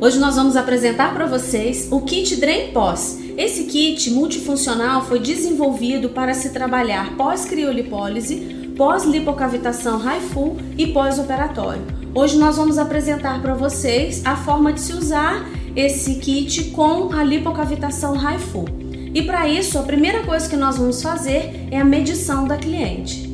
Hoje nós vamos apresentar para vocês o kit Drain Pós. Esse kit multifuncional foi desenvolvido para se trabalhar pós-criolipólise, pós-lipocavitação HIFU e pós-operatório. Hoje nós vamos apresentar para vocês a forma de se usar esse kit com a lipocavitação HIFU. E para isso, a primeira coisa que nós vamos fazer é a medição da cliente.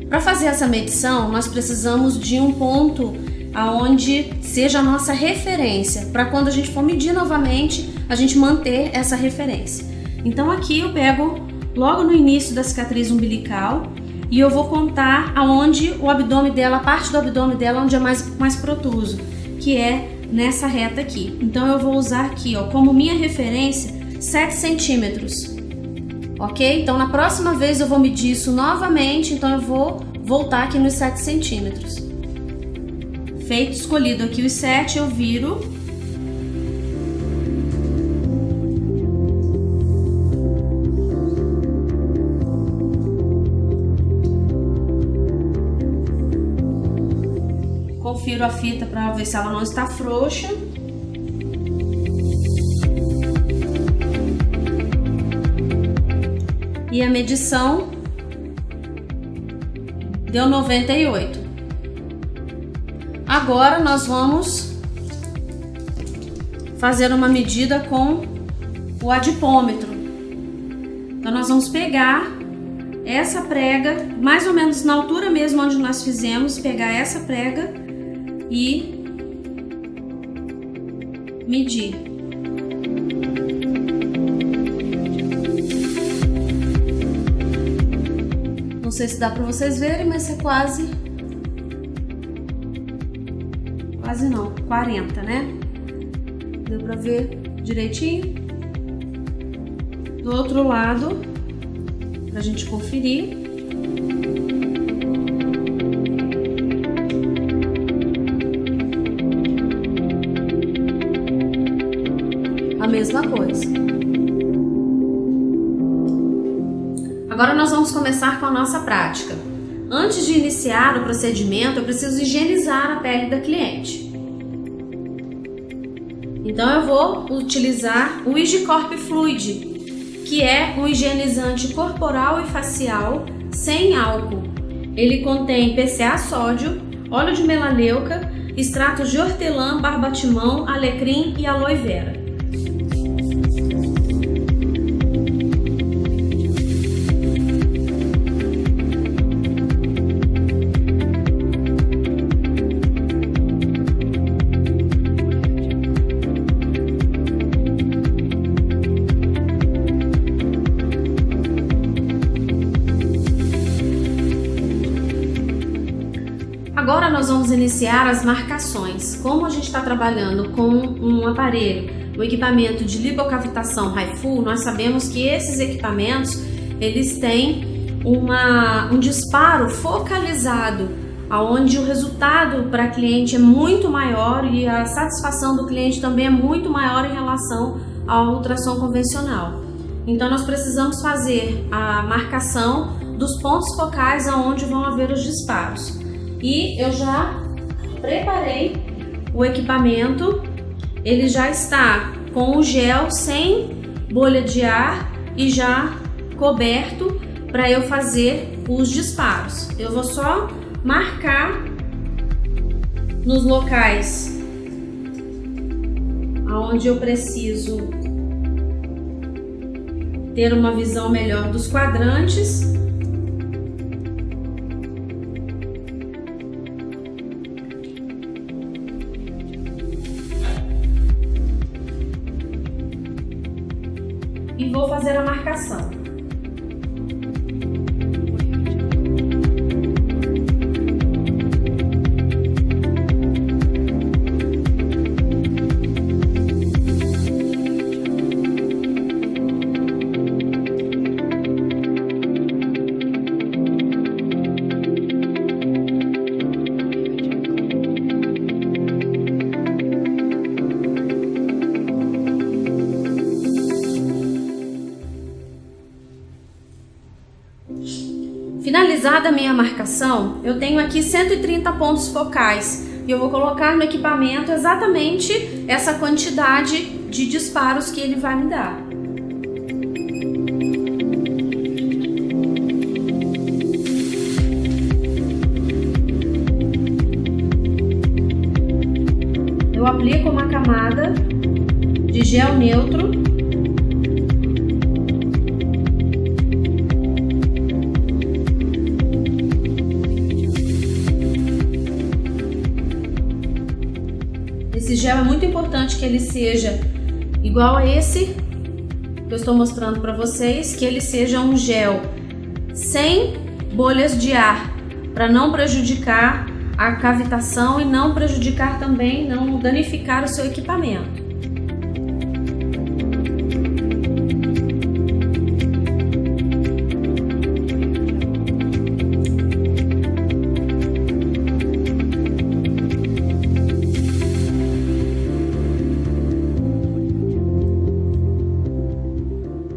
Para fazer essa medição, nós precisamos de um ponto aonde seja a nossa referência, para quando a gente for medir novamente, a gente manter essa referência. Então aqui eu pego logo no início da cicatriz umbilical e eu vou contar aonde o abdômen dela, a parte do abdômen dela onde é mais protuso, que é nessa reta aqui. Então eu vou usar aqui, ó, como minha referência, 7 centímetros. Ok? Então na próxima vez eu vou medir isso novamente, então eu vou voltar aqui nos 7 centímetros. Feito, escolhido aqui os 7, eu viro. Confiro a fita para ver se ela não está frouxa. E a medição deu 98. Agora nós vamos fazer uma medida com o adipômetro. Então nós vamos pegar essa prega, mais ou menos na altura mesmo onde nós fizemos, pegar essa prega e medir. Não sei se dá para vocês verem, mas é quase não, 40, né? Deu pra ver direitinho? Do outro lado, pra gente conferir. A mesma coisa. Agora nós vamos começar com a nossa prática. Antes de iniciar o procedimento, eu preciso higienizar a pele da cliente. Então eu vou utilizar o Higicorp Fluid, que é um higienizante corporal e facial sem álcool. Ele contém PCA sódio, óleo de melaleuca, extratos de hortelã, barbatimão, alecrim e aloe vera. Agora nós vamos iniciar as marcações. Como a gente está trabalhando com um aparelho, um equipamento de lipocavitação HIFU, nós sabemos que esses equipamentos eles têm um disparo focalizado, onde o resultado para a cliente é muito maior e a satisfação do cliente também é muito maior em relação ao ultrassom convencional. Então nós precisamos fazer a marcação dos pontos focais aonde vão haver os disparos. E eu já preparei o equipamento, ele já está com o gel sem bolha de ar e já coberto para eu fazer os disparos. Eu vou só marcar nos locais onde eu preciso ter uma visão melhor dos quadrantes. E vou fazer a marcação. Finalizada a minha marcação, eu tenho aqui 130 pontos focais e eu vou colocar no equipamento exatamente essa quantidade de disparos que ele vai me dar. Eu aplico uma camada de gel neutro. Esse gel é muito importante que ele seja igual a esse que eu estou mostrando para vocês, que ele seja um gel sem bolhas de ar, para não prejudicar a cavitação e não prejudicar também, não danificar o seu equipamento.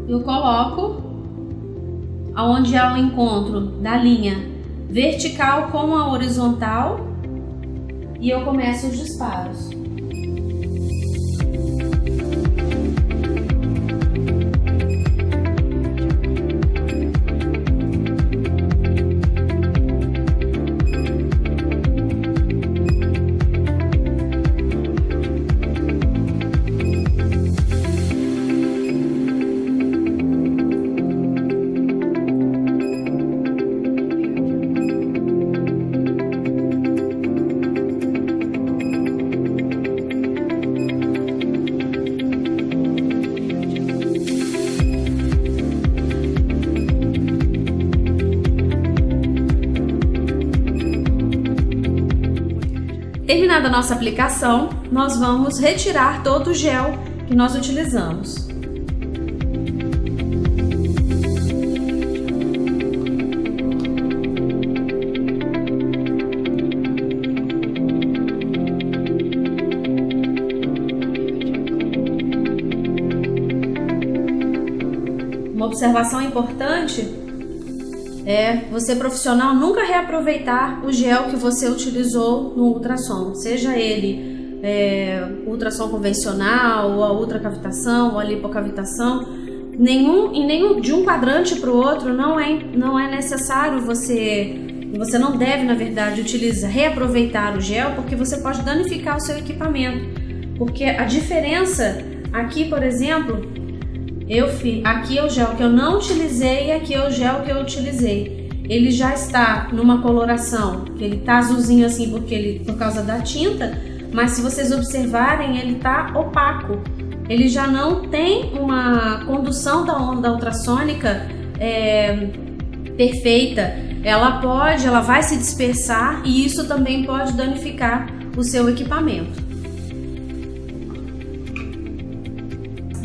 Eu coloco aonde há o encontro da linha vertical com a horizontal e eu começo os disparos. Terminada a nossa aplicação, nós vamos retirar todo o gel que nós utilizamos. Uma observação importante é você, profissional, nunca reaproveitar o gel que você utilizou no ultrassom, seja ele ultrassom convencional, ou a ultracavitação, ou a lipocavitação. De um quadrante para o outro não é necessário você não deve, na verdade, reaproveitar o gel, porque você pode danificar o seu equipamento. Porque a diferença aqui, por exemplo, aqui é o gel que eu não utilizei e aqui é o gel que eu utilizei. Ele já está numa coloração, que ele tá azulzinho assim por causa da tinta, mas se vocês observarem, ele tá opaco. Ele já não tem uma condução da onda ultrassônica perfeita. Ela vai se dispersar e isso também pode danificar o seu equipamento.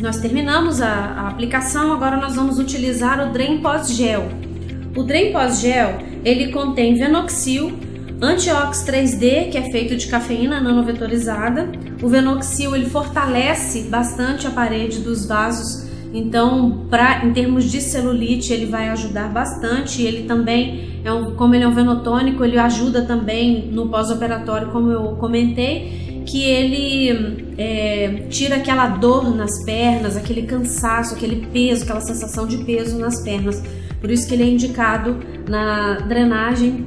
Nós terminamos a aplicação, agora nós vamos utilizar o Drain Pós-Gel. O Drain Pós-Gel, ele contém Venoxil, Antiox 3D, que é feito de cafeína nanovetorizada. O Venoxil, ele fortalece bastante a parede dos vasos, então, em termos de celulite, ele vai ajudar bastante. Ele também, como ele é um venotônico, ele ajuda também no pós-operatório, como eu comentei, que ele tira aquela dor nas pernas, aquele cansaço, aquele peso, aquela sensação de peso nas pernas. Por isso que ele é indicado na drenagem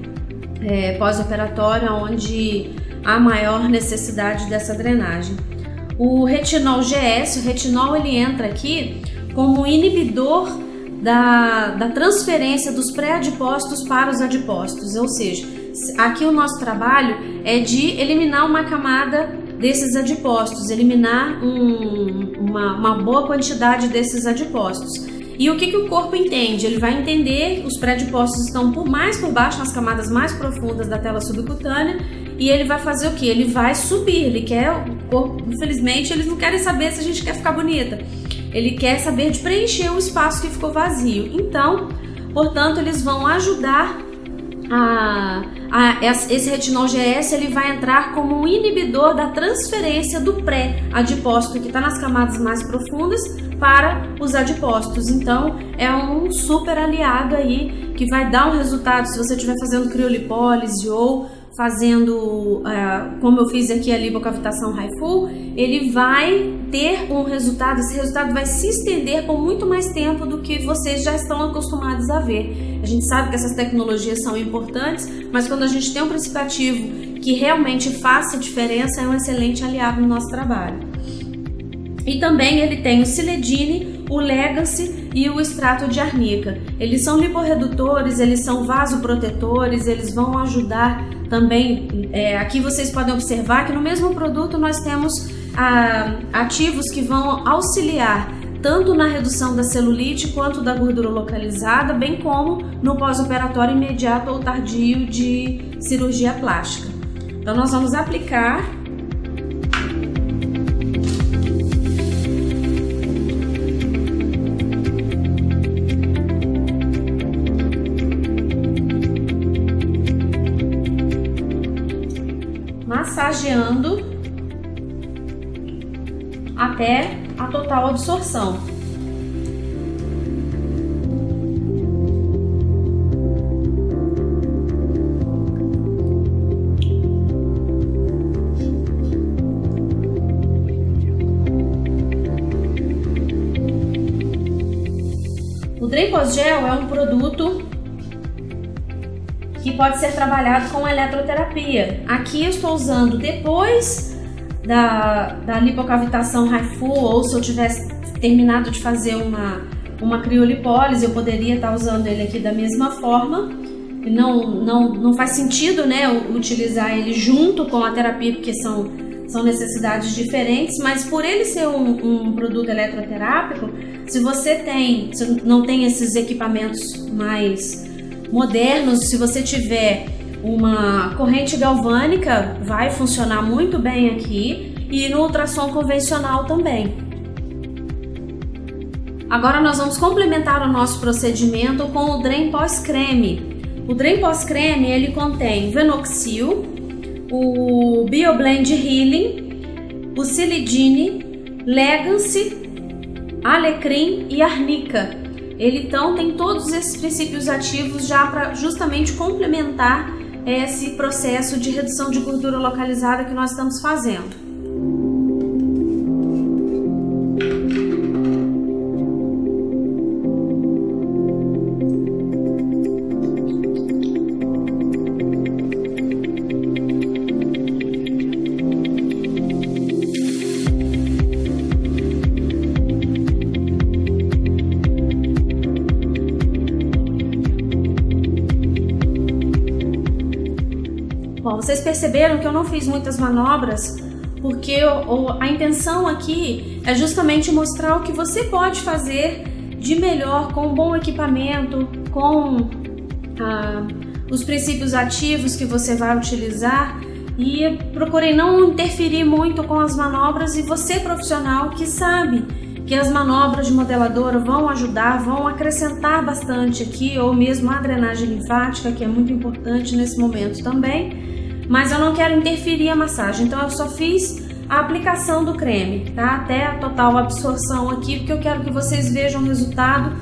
pós-operatória, onde há maior necessidade dessa drenagem. O retinol GS, o retinol, ele entra aqui como inibidor da transferência dos pré-adipócitos para os adipócitos, ou seja, aqui o nosso trabalho é de eliminar uma camada desses adipócitos, eliminar uma boa quantidade desses adipócitos. E o que o corpo entende? Ele vai entender que os pré-adipócitos estão mais por baixo, nas camadas mais profundas da tela subcutânea, e ele vai fazer o que? Ele vai subir, o corpo, infelizmente, eles não querem saber se a gente quer ficar bonita. Ele quer saber de preencher o espaço que ficou vazio. Então, portanto, eles vão ajudar esse retinol GS, ele vai entrar como um inibidor da transferência do pré-adipócito que está nas camadas mais profundas para os adipócitos. Então é um super aliado aí que vai dar um resultado se você estiver fazendo criolipólise ou fazendo, como eu fiz aqui a lipocavitação HIFU, ele vai ter um resultado, esse resultado vai se estender por muito mais tempo do que vocês já estão acostumados a ver. A gente sabe que essas tecnologias são importantes, mas quando a gente tem um princípio ativo que realmente faça diferença, é um excelente aliado no nosso trabalho. E também ele tem o Siledine, o Legacy e o extrato de arnica. Eles são liporredutores, eles são vasoprotetores, eles vão ajudar também. Aqui vocês podem observar que no mesmo produto nós temos ativos que vão auxiliar tanto na redução da celulite quanto da gordura localizada, bem como no pós-operatório imediato ou tardio de cirurgia plástica. Então nós vamos aplicar massageando até a total absorção. O Drain Pós-Gel é um produto que pode ser trabalhado com eletroterapia. Aqui eu estou usando depois da lipocavitação HIFU, ou se eu tivesse terminado de fazer uma criolipólise, eu poderia estar usando ele aqui da mesma forma. Não faz sentido, né, utilizar ele junto com a terapia, porque são necessidades diferentes, mas por ele ser um produto eletroterápico, se você não tem esses equipamentos mais modernos, se você tiver uma corrente galvânica, vai funcionar muito bem aqui, e no ultrassom convencional também. Agora nós vamos complementar o nosso procedimento com o Drain Pós-Creme. O Drain Pós-Creme, ele contém Venoxil, o BioBlend Healing, o Siledine, Legacy, Alecrim e Arnica. Ele então tem todos esses princípios ativos já para justamente complementar esse processo de redução de gordura localizada que nós estamos fazendo. Bom, vocês perceberam que eu não fiz muitas manobras, porque a intenção aqui é justamente mostrar o que você pode fazer de melhor com um bom equipamento, com os princípios ativos que você vai utilizar, e procurei não interferir muito com as manobras, e você profissional que sabe que as manobras de modeladora vão ajudar, vão acrescentar bastante aqui, ou mesmo a drenagem linfática, que é muito importante nesse momento também. Mas eu não quero interferir a massagem, então eu só fiz a aplicação do creme, tá? Até a total absorção aqui, porque eu quero que vocês vejam o resultado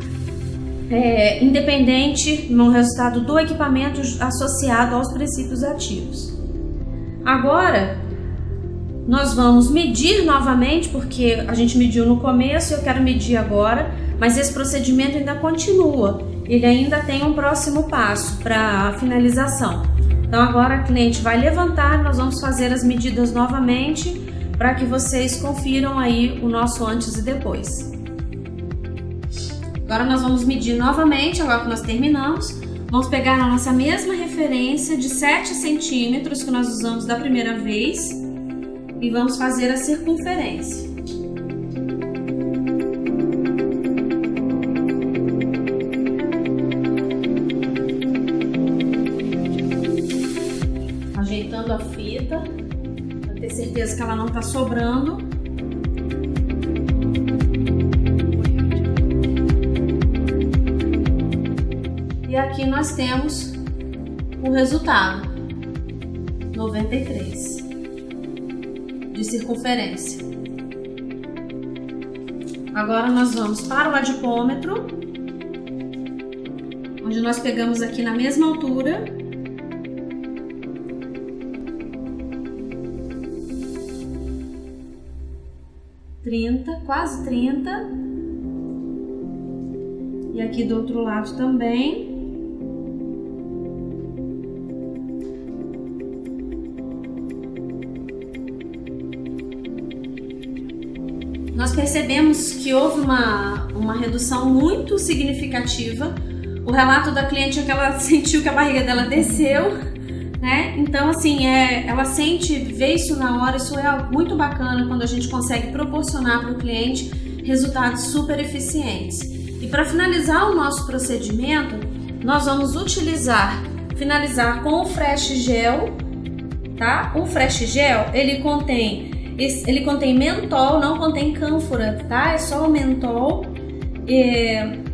independente, no resultado do equipamento associado aos princípios ativos. Agora, nós vamos medir novamente, porque a gente mediu no começo, eu quero medir agora, mas esse procedimento ainda continua, ele ainda tem um próximo passo para a finalização. Então agora a cliente vai levantar, nós vamos fazer as medidas novamente para que vocês confiram aí o nosso antes e depois. Agora nós vamos medir novamente, agora que nós terminamos. Vamos pegar a nossa mesma referência de 7 centímetros que nós usamos da primeira vez e vamos fazer a circunferência. Ajeitando a fita, para ter certeza que ela não está sobrando. E aqui nós temos o resultado, 93 de circunferência. Agora nós vamos para o adipômetro, onde nós pegamos aqui na mesma altura 30, quase 30. E aqui do outro lado também. Nós percebemos que houve uma redução muito significativa. O relato da cliente é que ela sentiu que a barriga dela desceu, né? Então, assim, ela sente, vê isso na hora. Isso é muito bacana quando a gente consegue proporcionar para o cliente resultados super eficientes. E para finalizar o nosso procedimento, nós vamos finalizar com o Fresh Gel, tá? O Fresh Gel, ele contém mentol, não contém cânfora, tá? É só o mentol,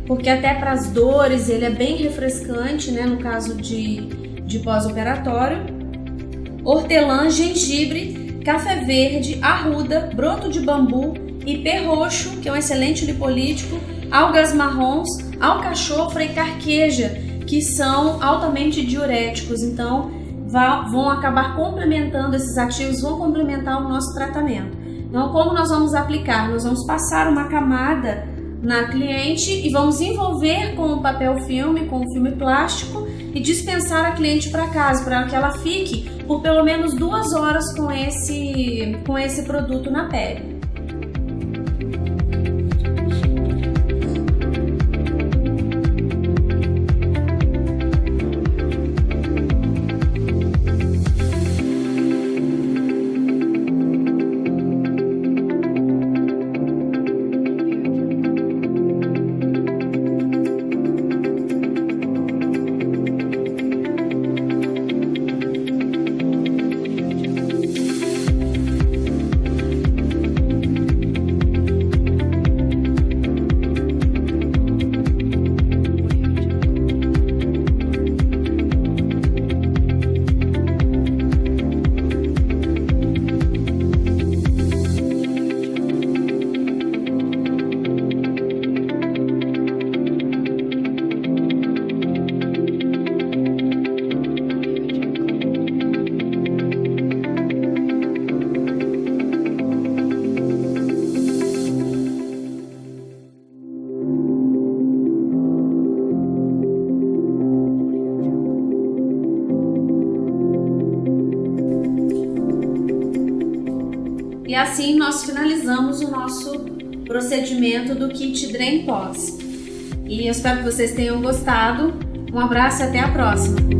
porque até para as dores ele é bem refrescante, né? No caso de pós-operatório. Hortelã, gengibre, café verde, arruda, broto de bambu, ipê roxo, que é um excelente lipolítico, algas marrons, alcachofra e carqueja, que são altamente diuréticos. Então, vão acabar complementando, esses ativos vão complementar o nosso tratamento. Então, como nós vamos aplicar? Nós vamos passar uma camada na cliente e vamos envolver com o papel filme, com o filme plástico e dispensar a cliente para casa, para que ela fique por pelo menos 2 horas com esse produto na pele. E assim nós finalizamos o nosso procedimento do Kit Drain Pós. E eu espero que vocês tenham gostado. Um abraço e até a próxima!